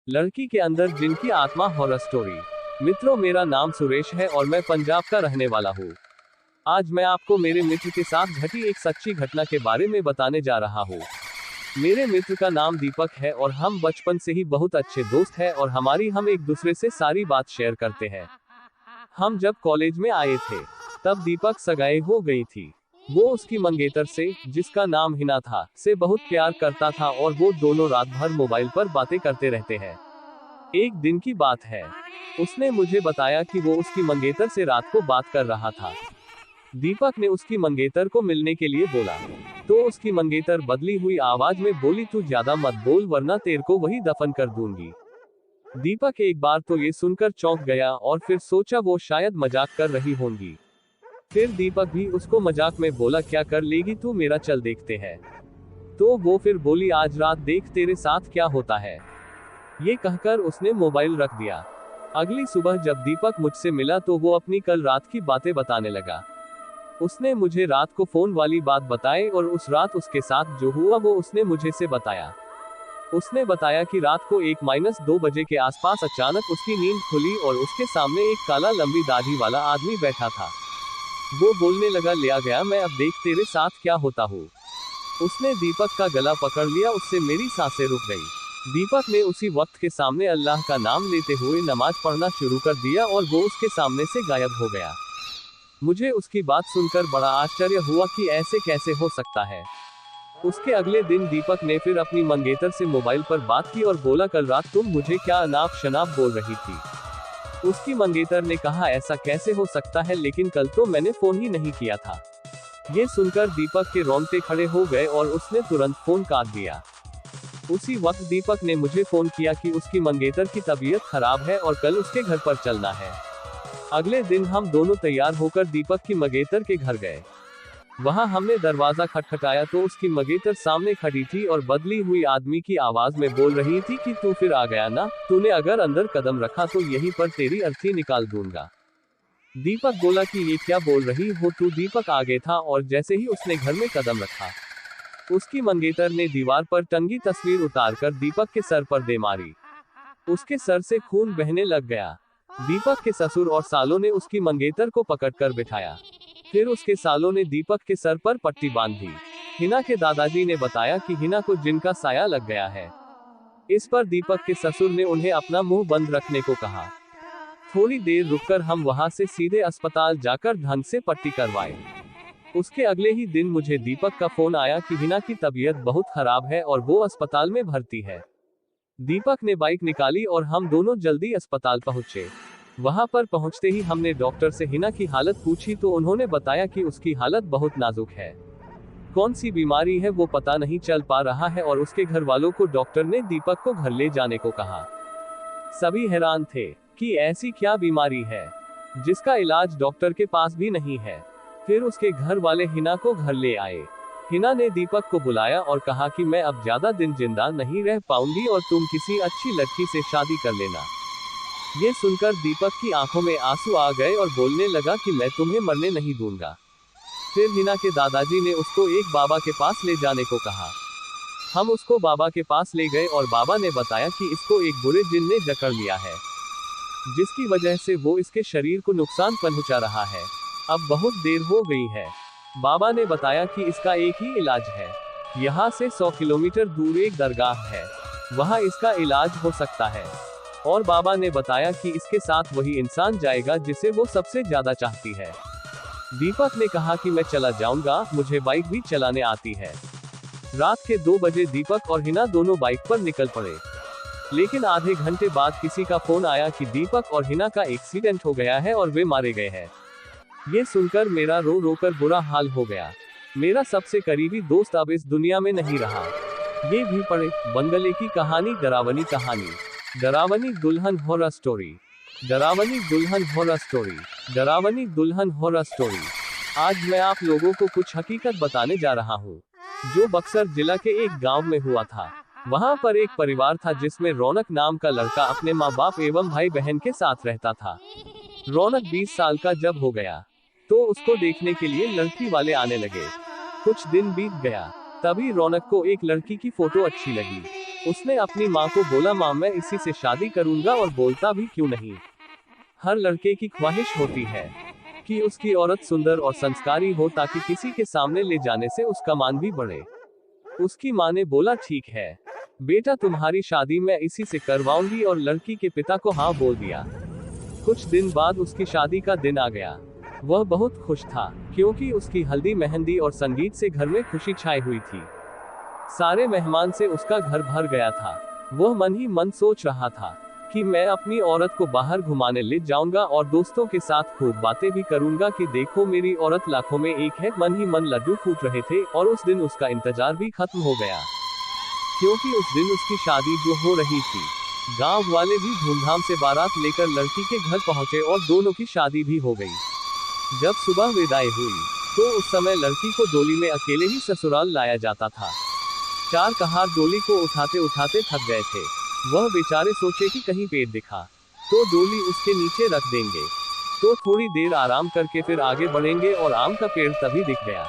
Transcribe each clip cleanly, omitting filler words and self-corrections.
लड़की के अंदर जिनकी आत्मा हॉरर स्टोरी। मित्रों, मेरा नाम सुरेश है और मैं पंजाब का रहने वाला हूँ। आज मैं आपको मेरे मित्र के साथ घटी एक सच्ची घटना के बारे में बताने जा रहा हूँ। मेरे मित्र का नाम दीपक है और हम बचपन से ही बहुत अच्छे दोस्त हैं और हम एक दूसरे से सारी बात शेयर करते हैं। हम जब कॉलेज में आए थे तब दीपक सगाई हो गई थी। वो उसकी मंगेतर से, जिसका नाम हिना था, से बहुत प्यार करता था और वो दोनों रात भर मोबाइल पर बातें करते रहते हैं। एक दिन की बात है, उसने मुझे बताया कि वो उसकी मंगेतर से रात को बात कर रहा था। दीपक ने उसकी मंगेतर को मिलने के लिए बोला, तो उसकी मंगेतर बदली हुई आवाज में बोली, तू ज्यादा मत बोल वरना तेरे को वही दफन कर दूंगी। दीपक एक बार तो ये सुनकर चौंक गया और फिर सोचा वो शायद मजाक कर रही होंगी। फिर दीपक भी उसको मजाक में बोला, क्या कर लेगी तू मेरा, चल देखते हैं। तो वो फिर बोली, आज रात देख तेरे साथ क्या होता है। ये कहकर उसने मोबाइल रख दिया। अगली सुबह जब दीपक मुझसे मिला तो वो अपनी कल रात की बातें बताने लगा। उसने मुझे रात को फोन वाली बात बताई और उस रात उसके साथ जो हुआ वो उसने मुझे से बताया। उसने बताया कि रात को 1-2 बजे के आसपास अचानक उसकी नींद खुली और उसके सामने एक काला लंबी दाढ़ी वाला आदमी बैठा था। वो बोलने लगा, लिया गया मैं, अब देख तेरे साथ क्या होता हूँ। उसने दीपक का गला पकड़ लिया, उससे मेरी सांसें रुक गई। दीपक ने उसी वक्त के सामने अल्लाह का नाम लेते हुए नमाज पढ़ना शुरू कर दिया और वो उसके सामने से गायब हो गया। मुझे उसकी बात सुनकर बड़ा आश्चर्य हुआ कि ऐसे कैसे हो सकता है। उसके अगले दिन दीपक ने फिर अपनी मंगेतर से मोबाइल पर बात की और बोला, कल रात तुम मुझे क्या अनाप शनाप बोल रही थी। उसकी मंगेतर ने कहा, ऐसा कैसे हो सकता है, लेकिन कल तो मैंने फोन ही नहीं किया था। ये सुनकर दीपक के रोंगटे खड़े हो गए और उसने तुरंत फोन काट दिया। उसी वक्त दीपक ने मुझे फोन किया कि उसकी मंगेतर की तबीयत खराब है और कल उसके घर पर चलना है। अगले दिन हम दोनों तैयार होकर दीपक की मंगेतर के घर गए। वहां हमने दरवाजा खटखटाया तो उसकी मंगेतर सामने खड़ी थी और बदली हुई आदमी की आवाज में बोल रही थी कि तू फिर आ गया ना, तूने अगर अंदर कदम रखा तो यहीं पर तेरी अर्थी निकाल दूंगा। दीपक बोला कि ये क्या बोल रही हो तू। दीपक आगे था और जैसे ही उसने घर में कदम रखा, उसकी मंगेतर ने दीवार पर टंगी तस्वीर उतारकर दीपक के सर पर दे मारी। उसके सर से खून बहने लग गया। दीपक के ससुर और सालों ने उसकी मंगेतर को पकड़कर बिठाया। फिर उसके सालों ने दीपक के सर पर पट्टी बांधी। हिना के दादाजी ने बताया कि हिना को जिन का साया लग गया है। इस पर दीपक के ससुर ने उन्हें अपना मुंह बंद रखने को कहा। थोड़ी देर रुककर हम वहां से सीधे अस्पताल जाकर ढंग से पट्टी करवाए। उसके अगले ही दिन मुझे दीपक का फोन आया कि हिना की तबीयत बहुत खराब है और वो अस्पताल में भर्ती है। दीपक ने बाइक निकाली और हम दोनों जल्दी अस्पताल पहुंचे। वहां पर पहुंचते ही हमने डॉक्टर से हिना की हालत पूछी तो उन्होंने बताया कि उसकी हालत बहुत नाजुक है। कौन सी बीमारी है वो पता नहीं चल पा रहा है और उसके घर वालों को डॉक्टर ने दीपक को घर ले जाने को कहा। सभी हैरान थे कि ऐसी क्या बीमारी है जिसका इलाज डॉक्टर के पास भी नहीं है। फिर उसके घर वाले हिना को घर ले आए। हिना ने दीपक को बुलाया और कहा कि मैं अब ज्यादा दिन जिंदा नहीं रह पाऊंगी और तुम किसी अच्छी लड़की से शादी कर लेना। ये सुनकर दीपक की आंखों में आंसू आ गए और बोलने लगा कि मैं तुम्हें मरने नहीं दूंगा। फिर हिना के दादाजी ने उसको एक बाबा के पास ले जाने को कहा। हम उसको बाबा के पास ले गए और बाबा ने बताया कि इसको एक बुरे जिन ने जकड़ लिया है, जिसकी वजह से वो इसके शरीर को नुकसान पहुंचा रहा है। अब बहुत देर हो गई है। बाबा ने बताया कि इसका एक ही इलाज है। यहाँ से 100 किलोमीटर दूर एक दरगाह है, वहाँ इसका इलाज हो सकता है। और बाबा ने बताया कि इसके साथ वही इंसान जाएगा जिसे वो सबसे ज्यादा चाहती है। दीपक ने कहा कि मैं चला जाऊंगा, मुझे बाइक भी चलाने आती है। रात के 2 बजे दीपक और हिना दोनों बाइक पर निकल पड़े। लेकिन आधे घंटे बाद किसी का फोन आया कि दीपक और हिना का एक्सीडेंट हो गया है और वे मारे गए हैं। ये सुनकर मेरा रो रो कर बुरा हाल हो गया। मेरा सबसे करीबी दोस्त अब इस दुनिया में नहीं रहा। ये भी पढ़े, बंगले की कहानी, डरावनी कहानी, डरावनी दुल्हन हॉरर स्टोरी, डरावनी दुल्हन हॉरर स्टोरी, डरावनी दुल्हन हॉरर स्टोरी। आज मैं आप लोगों को कुछ हकीकत बताने जा रहा हूँ जो बक्सर जिला के एक गांव में हुआ था। वहां पर एक परिवार था जिसमें रौनक नाम का लड़का अपने माँ बाप एवं भाई बहन के साथ रहता था। रौनक 20 साल का जब हो गया तो उसको देखने के लिए लड़की वाले आने लगे। कुछ दिन बीत गया, तभी रौनक को एक लड़की की फोटो अच्छी लगी। उसने अपनी माँ को बोला, माँ मैं इसी से शादी करूंगा, और बोलता भी क्यों नहीं। हर लड़के की ख्वाहिश होती है कि उसकी औरत सुंदर और संस्कारी हो, ताकि किसी के सामने ले जाने से उसका मान भी बढ़े। उसकी माँ ने बोला, ठीक है बेटा, तुम्हारी शादी मैं इसी से करवाऊंगी, और लड़की के पिता को हाँ बोल दिया। कुछ दिन बाद उसकी शादी का दिन आ गया। वह बहुत खुश था, क्योंकि उसकी हल्दी मेहंदी और संगीत से घर में खुशी छाई हुई थी। सारे मेहमान से उसका घर भर गया था। वह मन ही मन सोच रहा था कि मैं अपनी औरत को बाहर घुमाने ले जाऊंगा, और दोस्तों के साथ खूब बातें भी करूंगा कि देखो मेरी औरत लाखों में एक है। मन ही मन लड्डू फूट रहे थे, और उस दिन उसका इंतजार भी खत्म हो गया, क्योंकि उस दिन उसकी शादी जो हो रही थी। गांव वाले भी धूमधाम से बारात लेकर लड़की के घर पहुंचे, और दोनों की शादी भी हो गई। जब सुबह विदाई हुई, तो उस समय लड़की को डोली में अकेले ही ससुराल लाया जाता था। चार कहार डोली को उठाते उठाते थक गए थे। वह बेचारे सोचे कि कहीं पेड़ दिखा तो डोली उसके नीचे रख देंगे, तो थोड़ी देर आराम करके फिर आगे बढ़ेंगे, और आम का पेड़ तभी दिख गया।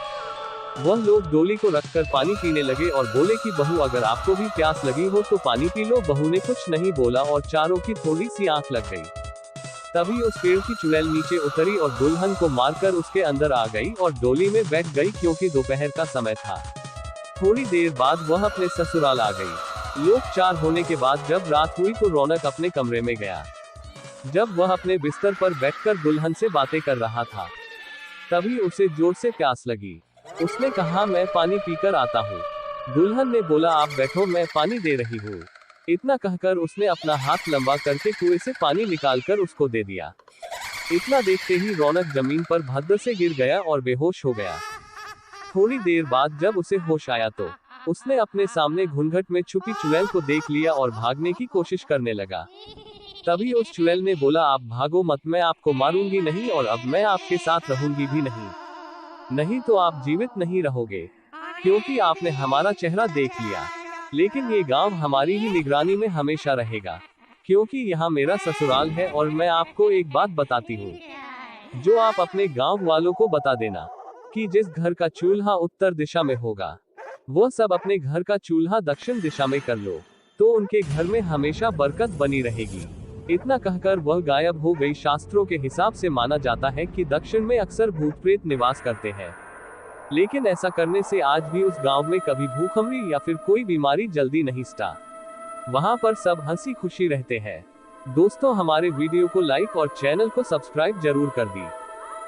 वह लोग डोली को रखकर पानी पीने लगे, और बोले कि बहू अगर आपको भी प्यास लगी हो तो पानी पी लो। बहू ने कुछ नहीं बोला, और चारों की थोड़ी सी आंख लग गई। तभी उस पेड़ की चुड़ैल नीचे उतरी और दुल्हन को मारकर उसके अंदर आ गई, और डोली में बैठ गई, क्योंकि दोपहर का समय था। थोड़ी देर बाद वह अपने ससुराल आ गई। लोग चार होने के बाद जब रात हुई, तो रौनक अपने कमरे में गया। जब वह अपने बिस्तर पर बैठकर दुल्हन से बातें कर रहा था, तभी उसे जोर से प्यास लगी। उसने कहा, मैं पानी पीकर आता हूँ। दुल्हन ने बोला, आप बैठो, मैं पानी दे रही हूँ। इतना कहकर उसने अपना हाथ लंबा करके कुएं से पानी निकालकर उसको दे दिया। इतना देखते ही रौनक जमीन पर भद्र से गिर गया और बेहोश हो गया। थोड़ी देर बाद जब उसे होश आया, तो उसने अपने सामने घूंघट में छुपी चुड़ैल को देख लिया और भागने की कोशिश करने लगा। तभी उस चुड़ैल ने बोला, आप भागो मत, मैं आपको मारूंगी नहीं, और अब मैं आपके साथ रहूंगी भी नहीं। नहीं तो आप जीवित नहीं रहोगे, क्योंकि आपने हमारा चेहरा देख लिया। लेकिन ये गांव हमारी ही निगरानी में हमेशा रहेगा, क्योंकि यहाँ मेरा ससुराल है। और मैं आपको एक बात बताती हूँ, जो आप अपने गांव वालों को बता देना, कि जिस घर का चूल्हा उत्तर दिशा में होगा, वो सब अपने घर का चूल्हा दक्षिण दिशा में कर लो, तो उनके घर में हमेशा बरकत बनी रहेगी। इतना कहकर वह गायब हो गई। शास्त्रों के हिसाब से माना जाता है कि दक्षिण में अक्सर भूत प्रेत निवास करते हैं, लेकिन ऐसा करने से आज भी उस गांव में कभी भूखमरी या फिर कोई बीमारी जल्दी नहीं स्टा। वहां पर सब हंसी खुशी रहते हैं। दोस्तों, हमारे वीडियो को लाइक और चैनल को सब्सक्राइब जरूर कर दी।